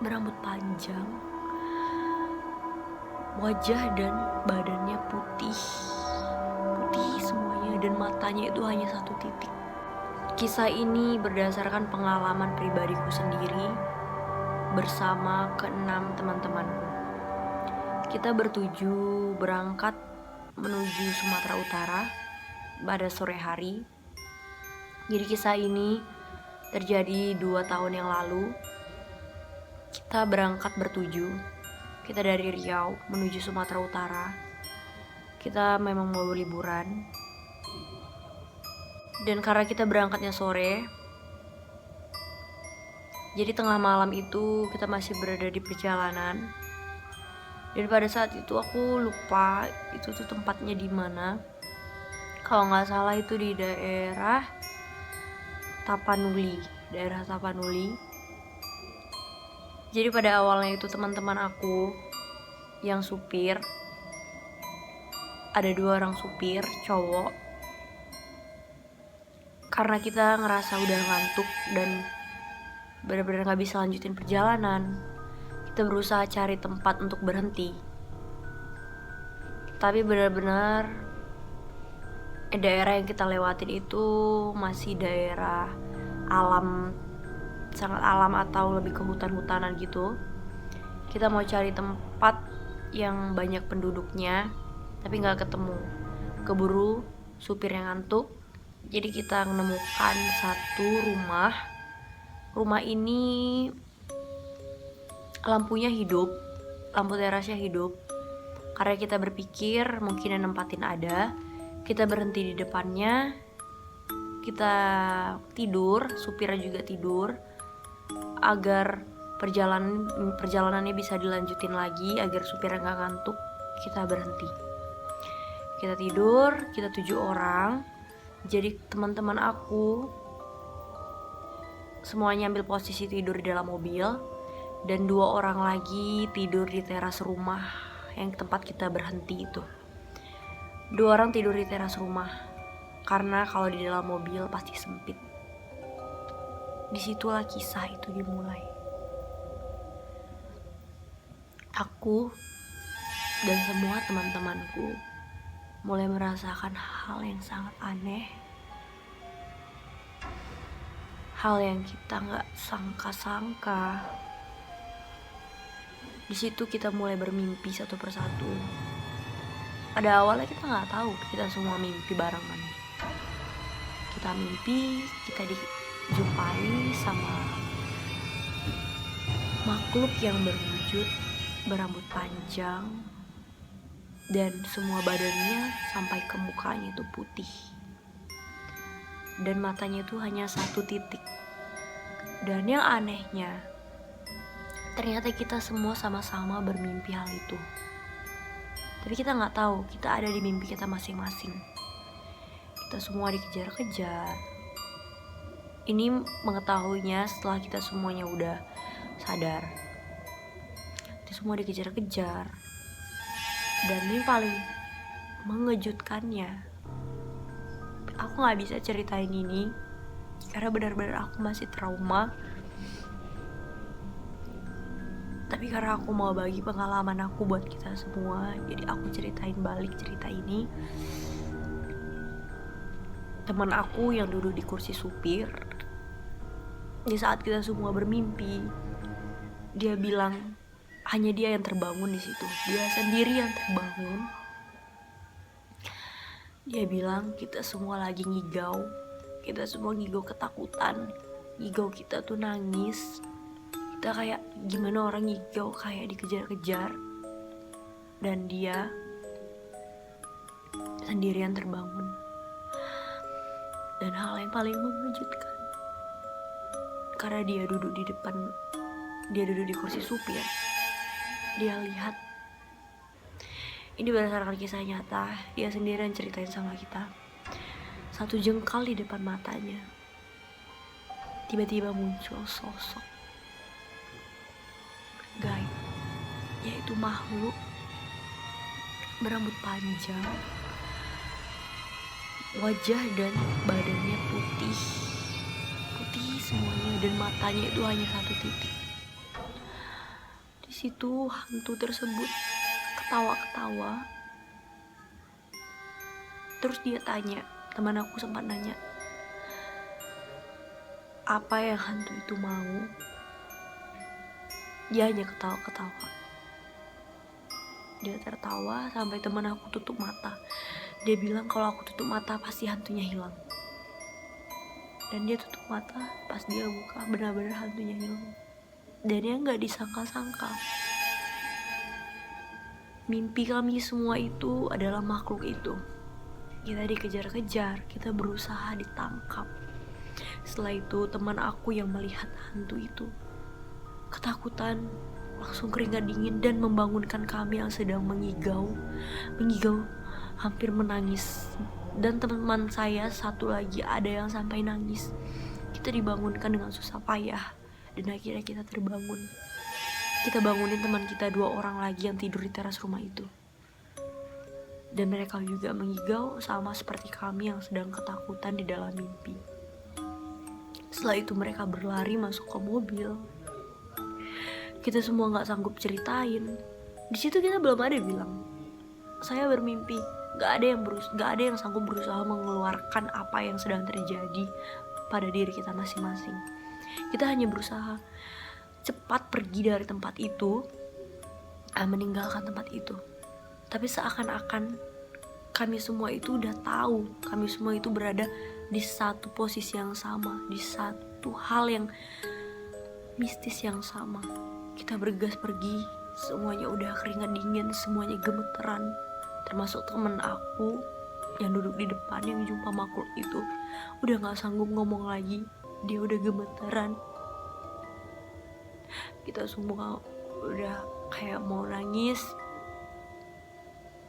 berambut panjang, wajah dan badannya putih semuanya, dan matanya itu hanya satu titik. Kisah ini berdasarkan pengalaman pribadiku sendiri bersama keenam teman-temanku. Kita bertujuh berangkat menuju Sumatera Utara pada sore hari. Jadi kisah ini terjadi 2 tahun yang lalu. Kita berangkat bertujuh. Kita dari Riau menuju Sumatera Utara. Kita memang mau liburan. Dan karena kita berangkatnya sore, jadi tengah malam itu kita masih berada di perjalanan. Dan pada saat itu aku lupa itu tuh tempatnya di mana. Kalau nggak salah itu di daerah Tapanuli. Jadi pada awalnya itu teman-teman aku yang supir, ada 2 orang supir cowok. Karena kita ngerasa udah ngantuk dan benar-benar nggak bisa lanjutin perjalanan, kita berusaha cari tempat untuk berhenti. Tapi benar-benar daerah yang kita lewatin itu masih daerah alam, sangat alam atau lebih ke hutan-hutanan gitu. Kita mau cari tempat yang banyak penduduknya, tapi nggak ketemu. Keburu supir yang ngantuk, jadi kita menemukan satu rumah. Rumah ini lampunya hidup, lampu terasnya hidup. Karena kita berpikir mungkin yang nempatin ada, kita berhenti di depannya. Kita tidur, supirnya juga tidur, agar perjalanannya bisa dilanjutin lagi, agar supirnya gak ngantuk. Kita berhenti, kita tidur, kita 7 orang. Jadi teman-teman aku semuanya ambil posisi tidur di dalam mobil, dan 2 orang lagi tidur di teras rumah yang tempat kita berhenti itu. 2 orang tidur di teras rumah, karena kalau di dalam mobil pasti sempit. Disitulah kisah itu dimulai. Aku dan semua teman-temanku mulai merasakan hal yang sangat aneh, hal yang kita gak sangka-sangka. Di situ kita mulai bermimpi satu persatu. Pada awalnya kita gak tahu kita semua mimpi barengan. Kita mimpi, kita dijumpai sama makhluk yang berwujud berambut panjang, dan semua badannya sampai ke mukanya itu putih, dan matanya itu hanya satu titik. Dan yang anehnya, ternyata kita semua sama-sama bermimpi hal itu. Tapi kita gak tahu kita ada di mimpi kita masing-masing. Kita semua dikejar-kejar. Ini mengetahuinya setelah kita semuanya udah sadar. Kita semua dikejar-kejar. Dan ini paling mengejutkannya, aku gak bisa ceritain ini karena benar-benar aku masih trauma. Tapi karena aku mau bagi pengalaman aku buat kita semua, jadi aku ceritain balik cerita ini. Teman aku yang duduk di kursi supir, di saat kita semua bermimpi, dia bilang hanya dia yang terbangun di situ. Dia sendiri yang terbangun. Dia bilang kita semua lagi ngigau. Kita semua ngigau ketakutan. Ngigau kita tuh nangis. Kita kayak gimana orang ngigau kayak dikejar-kejar. Dan dia sendirian terbangun. Dan hal yang paling mengejutkan, karena dia duduk di depan, dia duduk di kursi supir, dia lihat, ini berdasarkan kisah nyata, dia sendirian ceritain sama kita. Satu jengkal di depan matanya, tiba-tiba muncul sosok gaib, yaitu makhluk berambut panjang, wajah dan badannya putih semuanya, dan matanya itu hanya satu titik. situ hantu tersebut ketawa-ketawa. Terus dia tanya, teman aku sempat nanya, apa yang hantu itu mau? Dia hanya ketawa-ketawa. Dia tertawa sampai teman aku tutup mata. Dia bilang kalau aku tutup mata pasti hantunya hilang. Dan dia tutup mata, pas dia buka benar-benar hantunya hilang. Dan dia gak disangka-sangka, mimpi kami semua itu adalah makhluk itu. Kita dikejar-kejar, kita berusaha ditangkap. Setelah itu teman aku yang melihat hantu itu ketakutan, langsung keringat dingin dan membangunkan kami yang sedang mengigau, hampir menangis. Dan teman saya satu lagi ada yang sampai nangis. Kita dibangunkan dengan susah payah dan akhirnya kita terbangun. Kita bangunin teman kita 2 orang lagi yang tidur di teras rumah itu. Dan mereka juga mengigau sama seperti kami yang sedang ketakutan di dalam mimpi. Setelah itu mereka berlari masuk ke mobil. Kita semua gak sanggup ceritain. Di situ kita belum ada bilang, saya bermimpi. Gak ada yang sanggup berusaha mengeluarkan apa yang sedang terjadi pada diri kita masing-masing. Kita hanya berusaha cepat pergi dari tempat itu, meninggalkan tempat itu. Tapi seakan-akan kami semua itu udah tahu, kami semua itu berada di satu posisi yang sama, di satu hal yang mistis yang sama. Kita bergegas pergi, semuanya udah keringat dingin, semuanya gemeteran. Termasuk temen aku yang duduk di depan yang jumpa makhluk itu, udah gak sanggup ngomong lagi, dia udah gemeteran. Kita semua udah kayak mau nangis.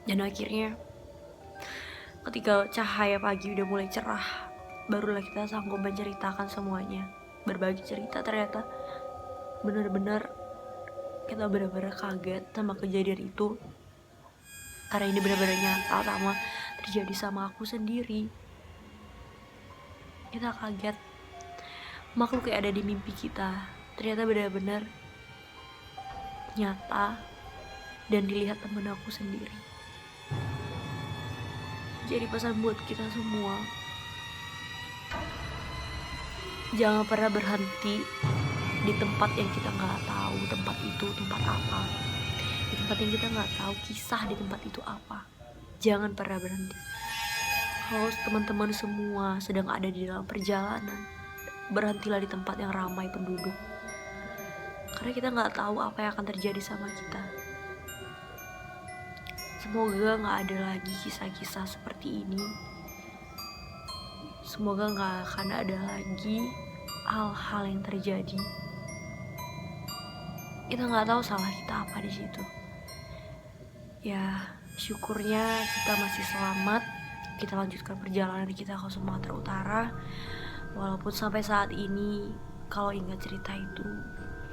Dan akhirnya ketika cahaya pagi udah mulai cerah, barulah kita sanggup menceritakan semuanya. Berbagi cerita, ternyata benar-benar kita benar-benar kaget sama kejadian itu. Karena ini benar-benar nyata sama terjadi sama aku sendiri. Kita kaget, makhluk yang ada di mimpi kita ternyata benar-benar nyata dan dilihat temen aku sendiri. Jadi pesan buat kita semua, jangan pernah berhenti di tempat yang kita gak tahu tempat itu tempat apa, di tempat yang kita gak tahu kisah di tempat itu apa. Jangan pernah berhenti. Kalau teman-teman semua sedang ada di dalam perjalanan, berhentilah di tempat yang ramai penduduk, karena kita gak tahu apa yang akan terjadi sama kita. Semoga gak ada lagi kisah-kisah seperti ini. Semoga gak akan ada lagi hal-hal yang terjadi. Kita gak tahu salah kita apa di situ. Ya, syukurnya kita masih selamat. Kita lanjutkan perjalanan kita ke Sumatera Utara. Walaupun sampai saat ini, kalau ingat cerita itu,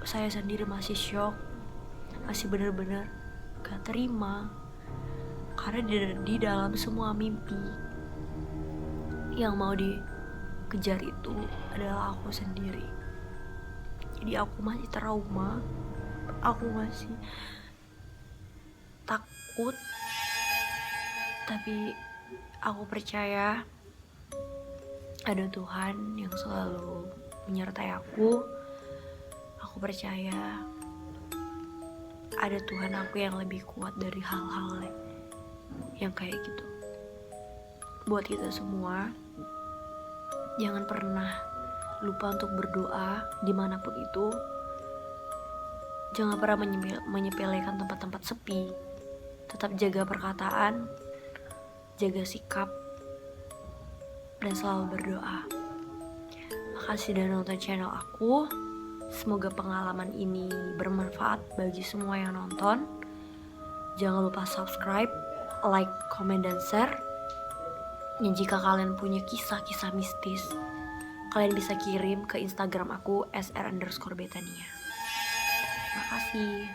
saya sendiri masih shock, masih benar-benar gak terima. Karena di dalam semua mimpi yang mau dikejar itu adalah aku sendiri. Jadi aku masih trauma, aku masih takut. Tapi aku percaya ada Tuhan yang selalu menyertai aku. Aku percaya ada Tuhan aku yang lebih kuat dari hal-hal yang kayak gitu. Buat kita semua, jangan pernah lupa untuk berdoa dimanapun itu. Jangan pernah menyepelekan tempat-tempat sepi. Tetap jaga perkataan, jaga sikap, dan selalu berdoa. Makasih udah nonton channel aku. Semoga pengalaman ini bermanfaat bagi semua yang nonton. Jangan lupa subscribe, like, komen, dan share. Dan jika kalian punya kisah-kisah mistis, kalian bisa kirim ke Instagram aku @sr_betania. Terima kasih.